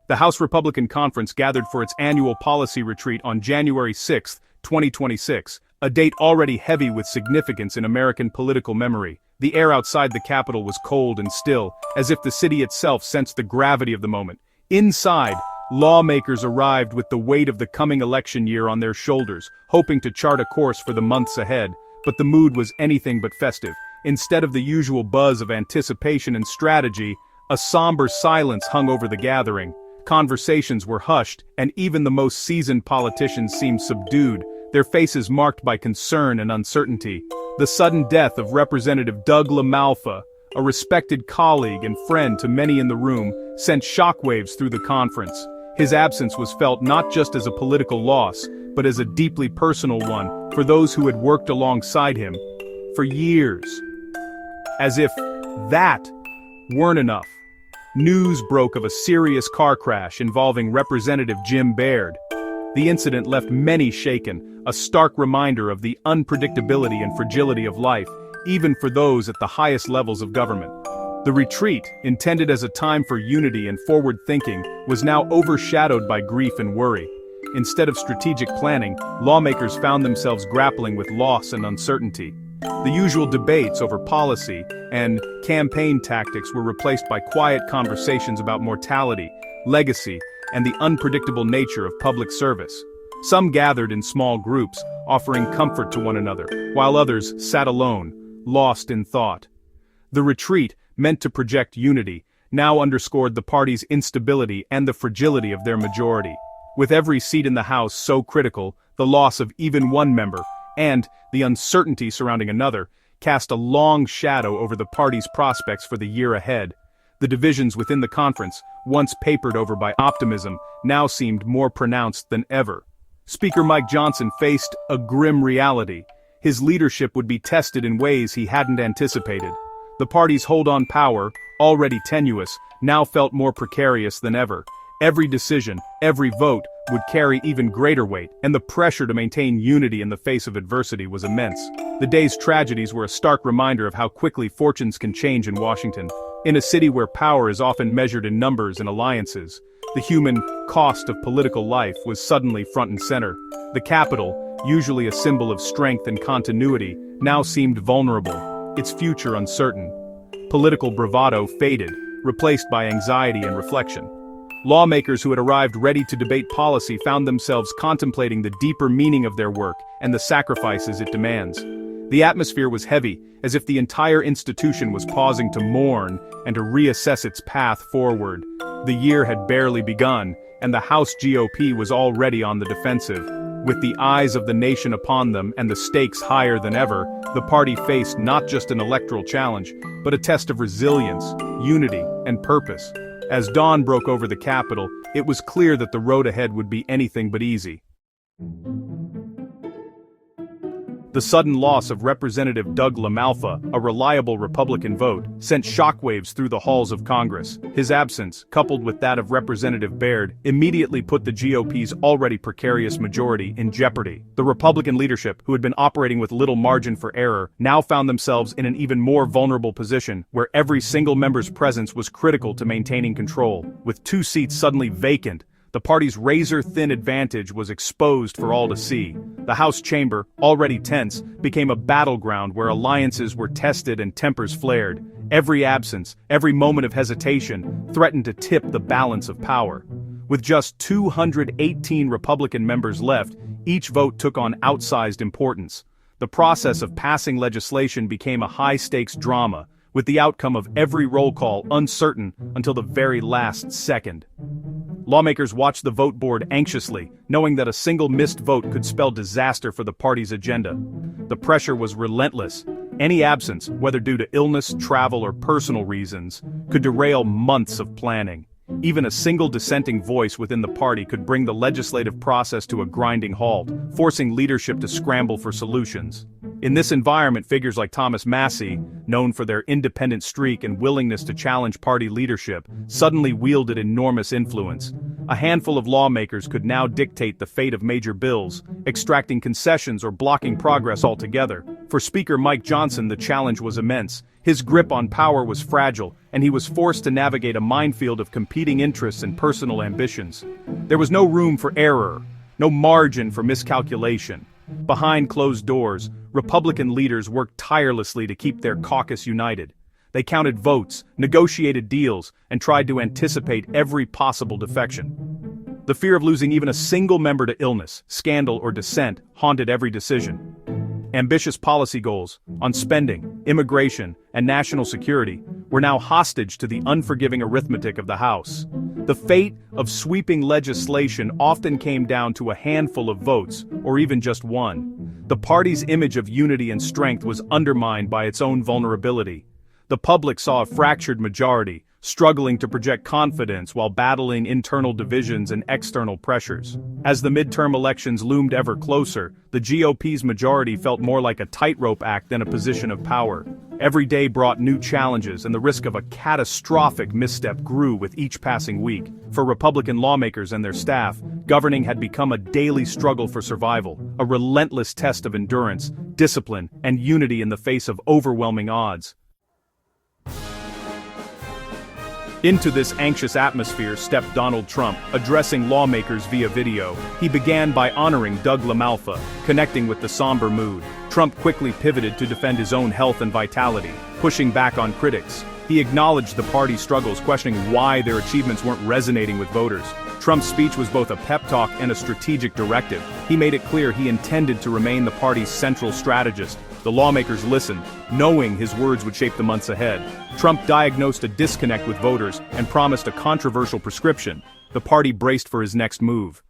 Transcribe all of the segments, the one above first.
The House Republican Conference gathered for its annual policy retreat on January 6, 2026, a date already heavy with significance in American political memory. The air outside the Capitol was cold and still, as if the city itself sensed the gravity of the moment. Inside, lawmakers arrived with the weight of the coming election year on their shoulders, hoping to chart a course for the months ahead. But the mood was anything but festive. Instead of the usual buzz of anticipation and strategy, a somber silence hung over the gathering. Conversations were hushed, and even the most seasoned politicians seemed subdued, their faces marked by concern and uncertainty. The sudden death of Representative Doug LaMalfa, a respected colleague and friend to many in the room, sent shockwaves through the conference. His absence was felt not just as a political loss, but as a deeply personal one for those who had worked alongside him for years. As if that weren't enough, news broke of a serious car crash involving Representative Jim Baird. The incident left many shaken, a stark reminder of the unpredictability and fragility of life, even for those at the highest levels of government. The retreat, intended as a time for unity and forward thinking, was now overshadowed by grief and worry. Instead of strategic planning, lawmakers found themselves grappling with loss and uncertainty. The usual debates over policy and campaign tactics were replaced by quiet conversations about mortality, legacy, and the unpredictable nature of public service. Some gathered in small groups, offering comfort to one another, while others sat alone, lost in thought. The retreat, meant to project unity, now underscored the party's instability and the fragility of their majority. With every seat in the House so critical, the loss of even one member, and the uncertainty surrounding another, cast a long shadow over the party's prospects for the year ahead. The divisions within the conference, once papered over by optimism, now seemed more pronounced than ever. Speaker Mike Johnson faced a grim reality. His leadership would be tested in ways he hadn't anticipated. The party's hold on power, already tenuous, now felt more precarious than ever. Every decision, every vote, would carry even greater weight, and the pressure to maintain unity in the face of adversity was immense. The day's tragedies were a stark reminder of how quickly fortunes can change in Washington. In a city where power is often measured in numbers and alliances, the human cost of political life was suddenly front and center. The Capitol, usually a symbol of strength and continuity, now seemed vulnerable, its future uncertain. Political bravado faded, replaced by anxiety and reflection. Lawmakers who had arrived ready to debate policy found themselves contemplating the deeper meaning of their work and the sacrifices it demands. The atmosphere was heavy, as if the entire institution was pausing to mourn and to reassess its path forward. The year had barely begun, and the House GOP was already on the defensive. With the eyes of the nation upon them and the stakes higher than ever, the party faced not just an electoral challenge, but a test of resilience, unity, and purpose. As dawn broke over the Capitol, it was clear that the road ahead would be anything but easy. The sudden loss of Representative Doug LaMalfa, a reliable Republican vote, sent shockwaves through the halls of Congress. His absence, coupled with that of Representative Baird, immediately put the GOP's already precarious majority in jeopardy. The Republican leadership, who had been operating with little margin for error, now found themselves in an even more vulnerable position, where every single member's presence was critical to maintaining control. With 2 seats suddenly vacant, the party's razor-thin advantage was exposed for all to see. The House chamber, already tense, became a battleground where alliances were tested and tempers flared. Every absence, every moment of hesitation, threatened to tip the balance of power. With just 218 Republican members left, each vote took on outsized importance. The process of passing legislation became a high-stakes drama, with the outcome of every roll call uncertain until the very last second. Lawmakers watched the vote board anxiously, knowing that a single missed vote could spell disaster for the party's agenda. The pressure was relentless. Any absence, whether due to illness, travel, or personal reasons, could derail months of planning. Even a single dissenting voice within the party could bring the legislative process to a grinding halt, forcing leadership to scramble for solutions. In this environment, figures like Thomas Massie, known for their independent streak and willingness to challenge party leadership, suddenly wielded enormous influence. A handful of lawmakers could now dictate the fate of major bills, extracting concessions or blocking progress altogether. For Speaker Mike Johnson, the challenge was immense. His grip on power was fragile, and he was forced to navigate a minefield of competing interests and personal ambitions. There was no room for error, no margin for miscalculation. Behind closed doors, Republican leaders worked tirelessly to keep their caucus united. They counted votes, negotiated deals, and tried to anticipate every possible defection. The fear of losing even a single member to illness, scandal, or dissent haunted every decision. Ambitious policy goals on spending, immigration, and national security were now hostage to the unforgiving arithmetic of the House. The fate of sweeping legislation often came down to a handful of votes, or even just one. The party's image of unity and strength was undermined by its own vulnerability. The public saw a fractured majority, struggling to project confidence while battling internal divisions and external pressures. As the midterm elections loomed ever closer, the GOP's majority felt more like a tightrope act than a position of power. Every day brought new challenges, and the risk of a catastrophic misstep grew with each passing week. For Republican lawmakers and their staff, governing had become a daily struggle for survival, a relentless test of endurance, discipline, and unity in the face of overwhelming odds. Into this anxious atmosphere stepped Donald Trump, addressing lawmakers via video. He began by honoring Doug LaMalfa, connecting with the somber mood. Trump quickly pivoted to defend his own health and vitality, pushing back on critics. He acknowledged the party's struggles, questioning why their achievements weren't resonating with voters. Trump's speech was both a pep talk and a strategic directive. He made it clear he intended to remain the party's central strategist. The lawmakers listened, knowing his words would shape the months ahead. Trump diagnosed a disconnect with voters and promised a controversial prescription. The party braced for his next move.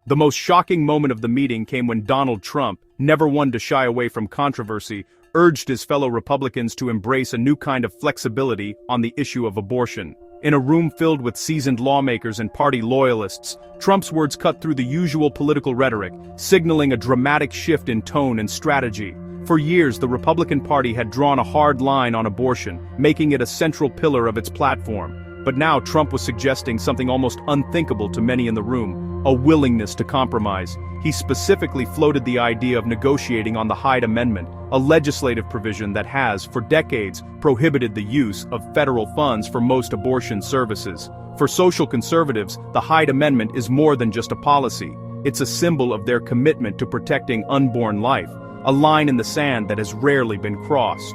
The most shocking moment of the meeting came when Donald Trump, never one to shy away from controversy, urged his fellow Republicans to embrace a new kind of flexibility on the issue of abortion. In a room filled with seasoned lawmakers and party loyalists, Trump's words cut through the usual political rhetoric, signaling a dramatic shift in tone and strategy. For years, the Republican Party had drawn a hard line on abortion, making it a central pillar of its platform. But now Trump was suggesting something almost unthinkable to many in the room: a willingness to compromise. He specifically floated the idea of negotiating on the Hyde Amendment, a legislative provision that has, for decades, prohibited the use of federal funds for most abortion services. For social conservatives, the Hyde Amendment is more than just a policy. It's a symbol of their commitment to protecting unborn life, a line in the sand that has rarely been crossed.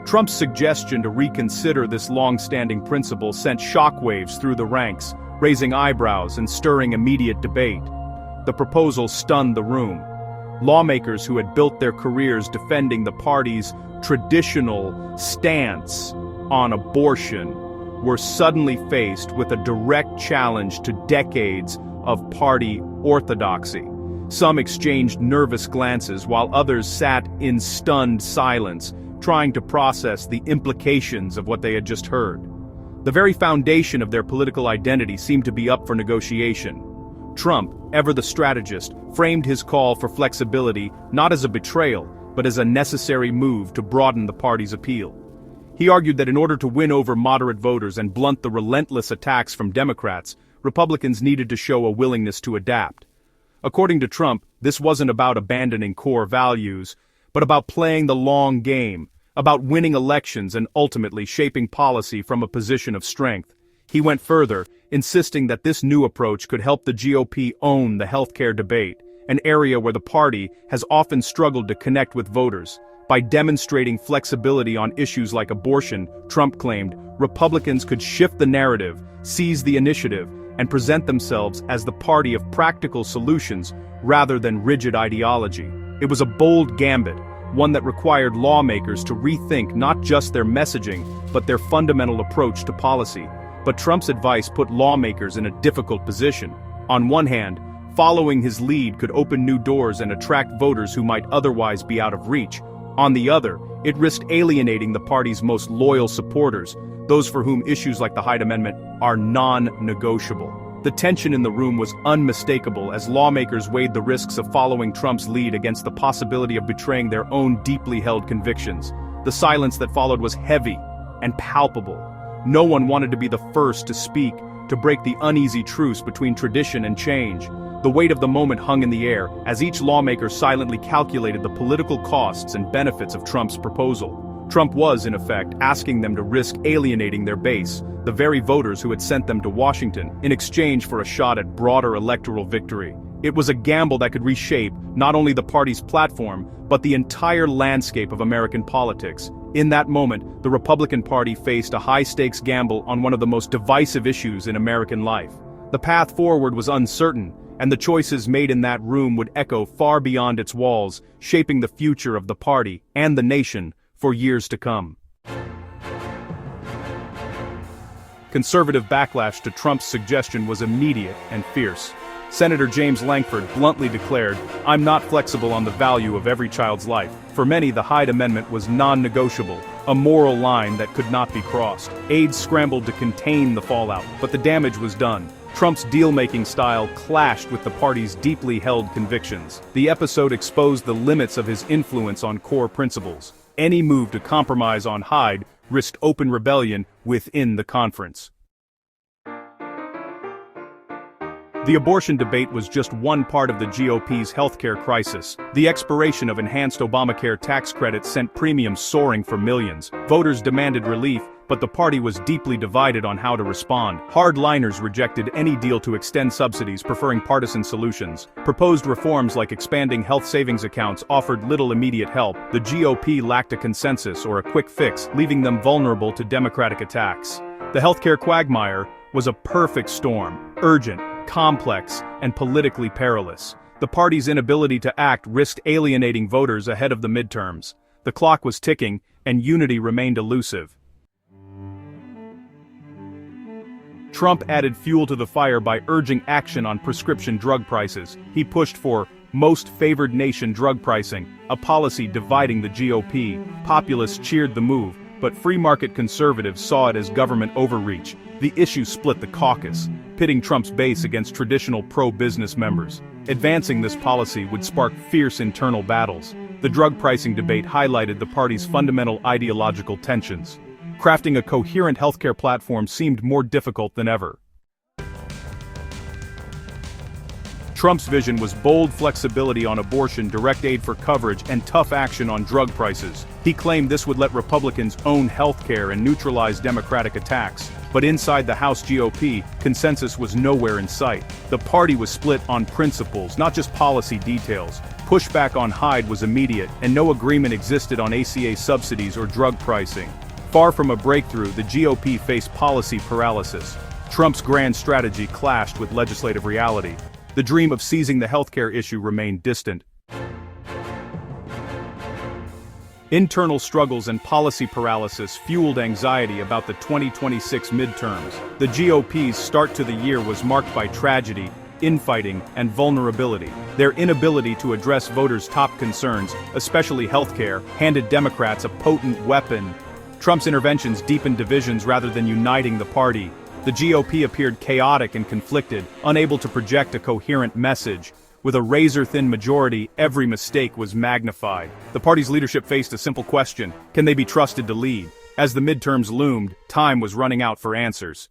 Trump's suggestion to reconsider this long-standing principle sent shockwaves through the ranks, raising eyebrows and stirring immediate debate. The proposal stunned the room. Lawmakers who had built their careers defending the party's traditional stance on abortion were suddenly faced with a direct challenge to decades of party orthodoxy. Some exchanged nervous glances while others sat in stunned silence, trying to process the implications of what they had just heard. The very foundation of their political identity seemed to be up for negotiation. Trump, ever the strategist, framed his call for flexibility not as a betrayal, but as a necessary move to broaden the party's appeal. He argued that in order to win over moderate voters and blunt the relentless attacks from Democrats, Republicans needed to show a willingness to adapt. According to Trump, this wasn't about abandoning core values, but about playing the long game, about winning elections and ultimately shaping policy from a position of strength. He went further, insisting that this new approach could help the GOP own the healthcare debate, an area where the party has often struggled to connect with voters. By demonstrating flexibility on issues like abortion, Trump claimed, Republicans could shift the narrative, seize the initiative, and present themselves as the party of practical solutions rather than rigid ideology. It was a bold gambit, one that required lawmakers to rethink not just their messaging, but their fundamental approach to policy. But Trump's advice put lawmakers in a difficult position. On one hand, following his lead could open new doors and attract voters who might otherwise be out of reach. On the other, it risked alienating the party's most loyal supporters, those for whom issues like the Hyde Amendment are non-negotiable. The tension in the room was unmistakable as lawmakers weighed the risks of following Trump's lead against the possibility of betraying their own deeply held convictions. The silence that followed was heavy and palpable. No one wanted to be the first to speak, to break the uneasy truce between tradition and change. The weight of the moment hung in the air, as each lawmaker silently calculated the political costs and benefits of Trump's proposal. Trump was, in effect, asking them to risk alienating their base, the very voters who had sent them to Washington, in exchange for a shot at broader electoral victory. It was a gamble that could reshape not only the party's platform, but the entire landscape of American politics. In that moment, the Republican Party faced a high-stakes gamble on one of the most divisive issues in American life. The path forward was uncertain, and the choices made in that room would echo far beyond its walls, shaping the future of the party and the nation for years to come. Conservative backlash to Trump's suggestion was immediate and fierce. Senator James Lankford bluntly declared, "I'm not flexible on the value of every child's life." For many, the Hyde Amendment was non-negotiable, a moral line that could not be crossed. Aides scrambled to contain the fallout, but the damage was done. Trump's deal-making style clashed with the party's deeply held convictions. The episode exposed the limits of his influence on core principles. Any move to compromise on Hyde risked open rebellion within the conference. The abortion debate was just one part of the GOP's healthcare crisis. The expiration of enhanced Obamacare tax credits sent premiums soaring for millions. Voters demanded relief, but the party was deeply divided on how to respond. Hardliners rejected any deal to extend subsidies, preferring partisan solutions. Proposed reforms like expanding health savings accounts offered little immediate help. The GOP lacked a consensus or a quick fix, leaving them vulnerable to Democratic attacks. The healthcare quagmire was a perfect storm, urgent, complex, and politically perilous. The party's inability to act risked alienating voters ahead of the midterms. The clock was ticking, and unity remained elusive. Trump added fuel to the fire by urging action on prescription drug prices. He pushed for most favored nation drug pricing, a policy dividing the GOP. Populists cheered the move, but free market conservatives saw it as government overreach. The issue split the caucus, pitting Trump's base against traditional pro-business members. Advancing this policy would spark fierce internal battles. The drug pricing debate highlighted the party's fundamental ideological tensions. Crafting a coherent healthcare platform seemed more difficult than ever. Trump's vision was bold flexibility on abortion, direct aid for coverage, and tough action on drug prices. He claimed this would let Republicans own healthcare and neutralize Democratic attacks. But inside the House GOP, consensus was nowhere in sight. The party was split on principles, not just policy details. Pushback on Hyde was immediate, and no agreement existed on ACA subsidies or drug pricing. Far from a breakthrough, the GOP faced policy paralysis. Trump's grand strategy clashed with legislative reality. The dream of seizing the healthcare issue remained distant. Internal struggles and policy paralysis fueled anxiety about the 2026 midterms. The GOP's start to the year was marked by tragedy, infighting, and vulnerability. Their inability to address voters' top concerns, especially healthcare, handed Democrats a potent weapon. Trump's interventions deepened divisions rather than uniting the party. The GOP appeared chaotic and conflicted, unable to project a coherent message. With a razor-thin majority, every mistake was magnified. The party's leadership faced a simple question: can they be trusted to lead? As the midterms loomed, time was running out for answers.